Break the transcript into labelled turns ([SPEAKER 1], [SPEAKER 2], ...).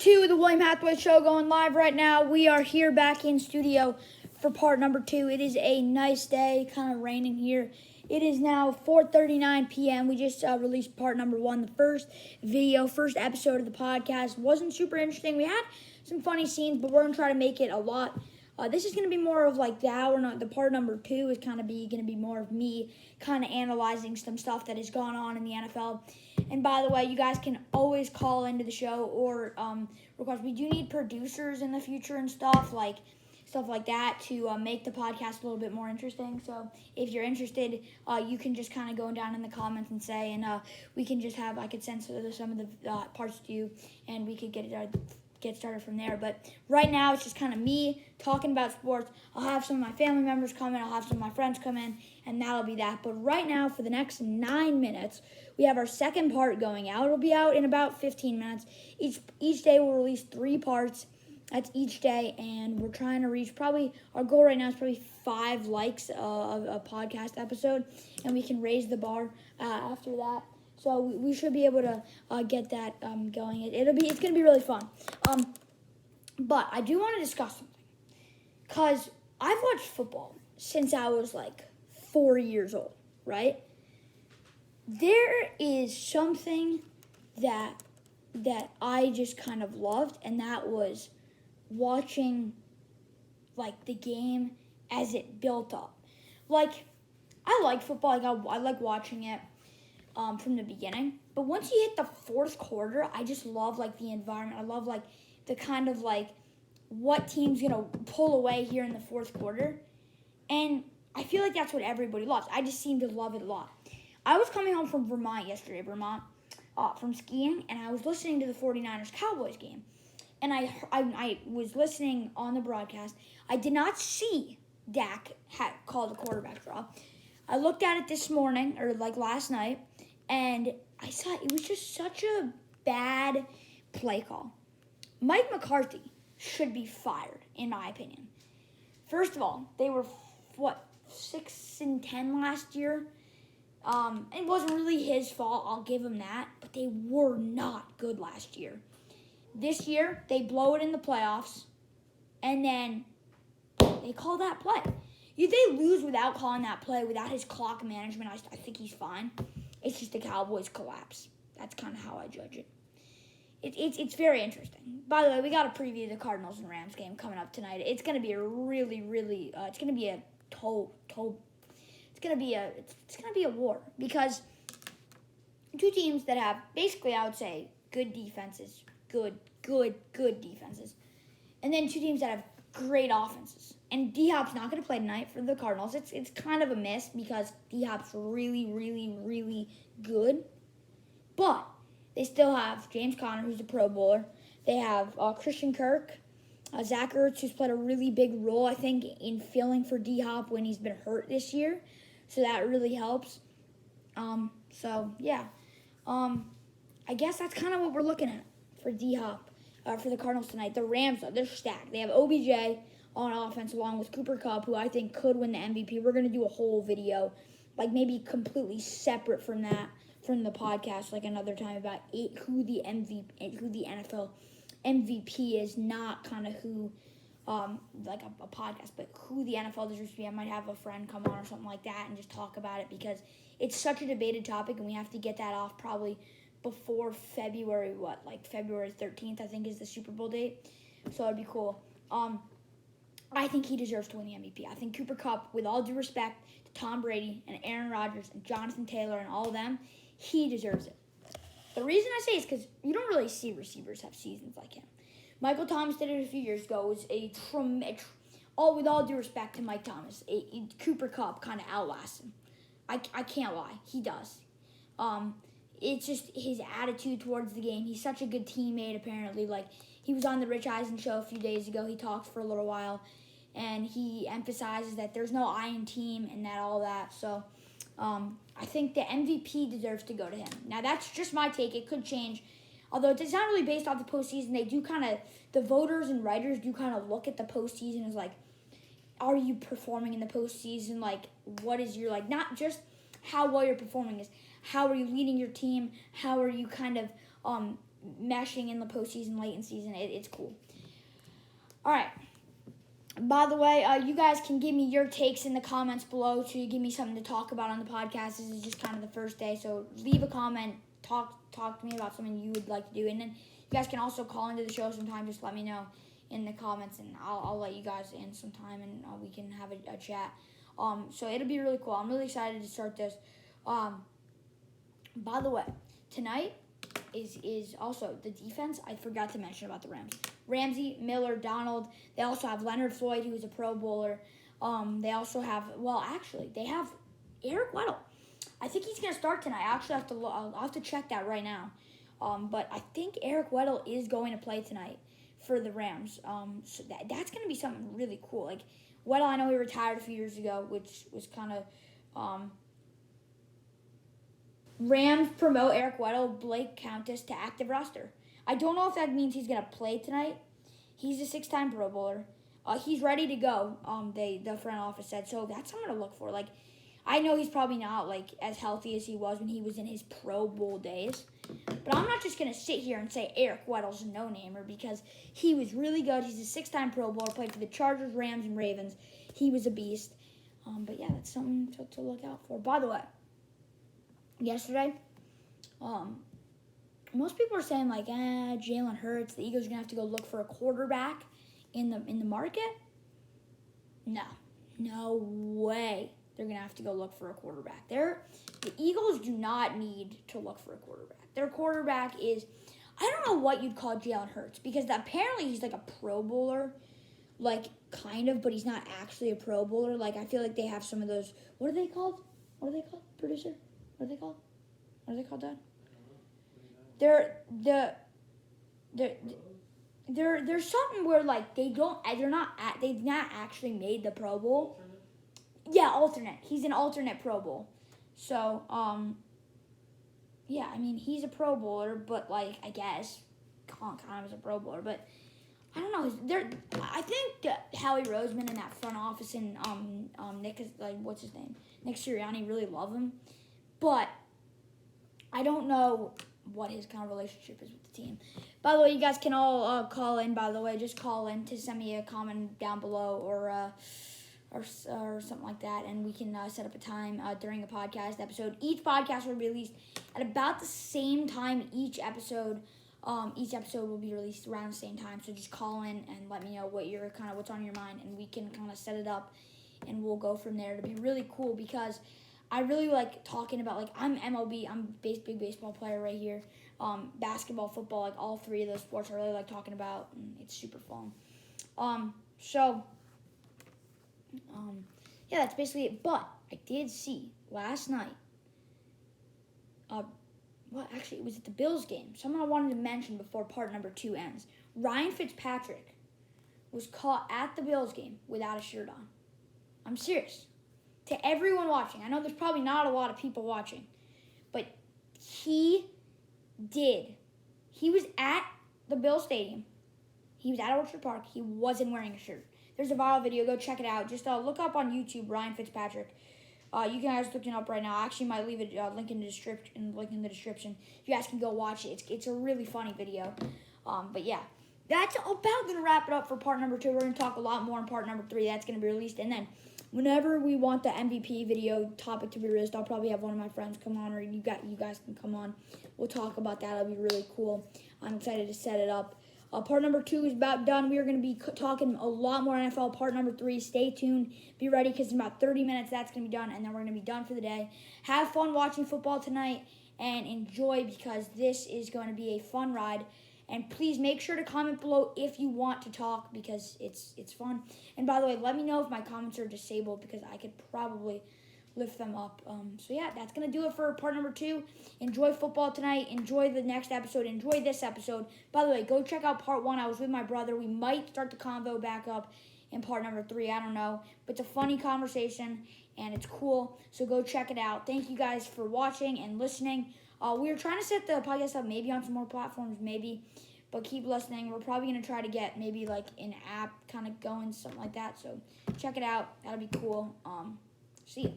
[SPEAKER 1] 2 of the William Hathaway Show going live right now. We are here back in studio for part number 2. It is a nice day, kind of raining here. It is now 4:39 p.m. We just released part number 1, the first episode of the podcast. Wasn't super interesting. We had some funny scenes, but we're going to try to make it a lot. This is going to be more of like the part number 2 is going to be more of me kind of analyzing some stuff that has gone on in the NFL. And by the way, you guys can always call into the show or request. We do need producers in the future and stuff like that to make the podcast a little bit more interesting. So if you're interested, you can just kind of go down in the comments and say, and we can just I could send some of the parts to you, and we could get started from there. But right now, it's just kind of me talking about sports. I'll have some of my family members come in. I'll have some of my friends come in, and that'll be that. But right now, for the next 9 minutes, we have our second part going out. It'll be out in about 15 minutes. Each day, we'll release 3 parts. That's each day, and we're trying to reach our goal right now is probably 5 likes of a podcast episode, and we can raise the bar after that. So we should be able to get that going. It's gonna be really fun. But I do want to discuss something, because I've watched football since I was like 4 years old, right? There is something that I just kind of loved, and that was watching like the game as it built up. Like, I like football. Like I like watching it from the beginning. But once you hit the fourth quarter, I just love like the environment. I love like the kind of like what team's gonna pull away here in the fourth quarter. And I feel like that's what everybody loves. I just seem to love it a lot. I was coming home from Vermont yesterday, from skiing, and I was listening to the 49ers-Cowboys game. And I was listening on the broadcast. I did not see Dak call the quarterback draw. I looked at it this morning, or like last night, and I saw it was just such a bad play call. Mike McCarthy should be fired, in my opinion. First of all, they were, 6-10 last year? It wasn't really his fault, I'll give him that, but they were not good last year. This year, they blow it in the playoffs, and then they call that play. If they lose without calling that play, without his clock management, I think he's fine. It's just the Cowboys collapse. That's kind of how I judge it. It's very interesting. By the way, we got to preview the Cardinals and Rams game coming up tonight. It's going to be a really, really, it's going to be a war, because two teams that have basically, I would say, good defenses, good defenses, and then two teams that have great offenses. And D-Hop's not going to play tonight for the Cardinals. It's kind of a miss, because D-Hop's really, really, really good. But they still have James Conner, who's a Pro Bowler. They have Christian Kirk, Zach Ertz, who's played a really big role, I think, in filling for D-Hop when he's been hurt this year. So that really helps. I guess that's kind of what we're looking at for D-Hop, for the Cardinals tonight. The Rams, though, they're stacked. They have OBJ on offense along with Cooper Kupp, who I think could win the MVP. We're going to do a whole video, like maybe completely separate from the podcast, like another time, about who the NFL MVP is, not kind of who, like a podcast, but who the NFL deserves to be. I might have a friend come on or something like that and just talk about it, because it's such a debated topic, and we have to get that off probably before February 13th, I think, is the Super Bowl date. So it'd be cool. I think he deserves to win the MVP. I think Cooper Kupp, with all due respect to Tom Brady and Aaron Rodgers and Jonathan Taylor and all of them, he deserves it. The reason I say is because you don't really see receivers have seasons like him. Michael Thomas did it a few years ago. It was with all due respect to Mike Thomas, Cooper Kupp kind of outlasts him. I can't lie. He does. It's just his attitude towards the game. He's such a good teammate, apparently. Like, he was on the Rich Eisen show a few days ago. He talked for a little while, and he emphasizes that there's no I in team and all that. So I think the MVP deserves to go to him. Now, that's just my take. It could change. Although it's not really based off the postseason. They do the voters and writers do kind of look at the postseason as like, are you performing in the postseason? Like, what is your, like, not just how well you're performing, is how are you leading your team? How are you kind of meshing in the postseason, late in season. It's cool. All right. By the way, you guys can give me your takes in the comments below to give me something to talk about on the podcast. This is just kind of the first day, so leave a comment. Talk to me about something you would like to do, and then you guys can also call into the show sometime. Just let me know in the comments, and I'll let you guys in sometime, and we can have a chat. So it'll be really cool. I'm really excited to start this. By the way, tonight is also the defense. I forgot to mention about the Rams. Ramsey, Miller, Donald. They also have Leonard Floyd, who's a Pro Bowler. They also have, they have Eric Weddle. I think he's gonna start tonight. I actually I'll have to check that right now. But I think Eric Weddle is going to play tonight for the Rams. So that's gonna be something really cool. Like Weddle, I know he retired a few years ago, which was kind of. Rams promote Eric Weddle, Blake Countess to active roster. I don't know if that means he's going to play tonight. He's a 6-time Pro Bowler. He's ready to go, the front office said. So that's something to look for. Like, I know he's probably not, like, as healthy as he was when he was in his Pro Bowl days. But I'm not just going to sit here and say Eric Weddle's a no-namer because he was really good. He's a 6-time Pro Bowler, played for the Chargers, Rams, and Ravens. He was a beast. But, yeah, that's something to look out for. By the way, yesterday, most people are saying like, Jalen Hurts, the Eagles are gonna have to go look for a quarterback in the market. No way. They're gonna have to go look for a quarterback. The Eagles do not need to look for a quarterback. Their quarterback is, I don't know what you'd call Jalen Hurts because apparently he's like a Pro Bowler, like kind of, but he's not actually a Pro Bowler. Like I feel like they have some of those. What are they called? Producer? What are they called? What are they called, Dad? There's something where like they've not actually made the Pro Bowl. Yeah, alternate. He's an alternate Pro Bowl. So yeah, I mean he's a Pro Bowler, but like I guess kind of as a Pro Bowler, but I don't know. I think that Howie Roseman in that front office and Nick is like what's his name? Nick Sirianni really love him. But I don't know what his kind of relationship is with the team. By the way, you guys can all call in, by the way. Just call in to send me a comment down below or something like that, and we can set up a time during a podcast episode. Each podcast will be released at about the same time each episode. Each episode will be released around the same time, so just call in and let me know what's on your mind, and we can kind of set it up, and we'll go from there. It'll be really cool because I really like talking about, like, I'm MLB, I'm a big baseball player right here. Basketball, football, like, all three of those sports I really like talking about, and it's super fun. Yeah, that's basically it. But I did see last night, actually, it was at the Bills game. Someone I wanted to mention before part number 2 ends. Ryan Fitzpatrick was caught at the Bills game without a shirt on. I'm serious. To everyone watching, I know there's probably not a lot of people watching, but he did. He was at the Bills Stadium. He was at Orchard Park. He wasn't wearing a shirt. There's a viral video. Go check it out. Just look up on YouTube, Ryan Fitzpatrick. You guys look it up right now. I actually might leave a link in the description. You guys can go watch it. It's a really funny video. But yeah, that's about going to wrap it up for part number 2. We're going to talk a lot more in part number 3. That's going to be released. And then whenever we want the MVP video topic to be released, I'll probably have one of my friends come on, or you guys can come on. We'll talk about that. It'll be really cool. I'm excited to set it up. Part number 2 is about done. We are going to be talking a lot more NFL. Part number 3, stay tuned. Be ready because in about 30 minutes that's going to be done, and then we're going to be done for the day. Have fun watching football tonight and enjoy because this is going to be a fun ride. And please make sure to comment below if you want to talk because it's fun. And by the way, let me know if my comments are disabled because I could probably lift them up. So yeah, that's going to do it for part number 2. Enjoy football tonight. Enjoy the next episode. Enjoy this episode. By the way, go check out part 1. I was with my brother. We might start the convo back up in part number 3. I don't know. But it's a funny conversation and it's cool. So go check it out. Thank you guys for watching and listening. We are trying to set the podcast up maybe on some more platforms, maybe. But keep listening. We're probably going to try to get maybe like an app kind of going, something like that. So check it out. That'll be cool. See ya.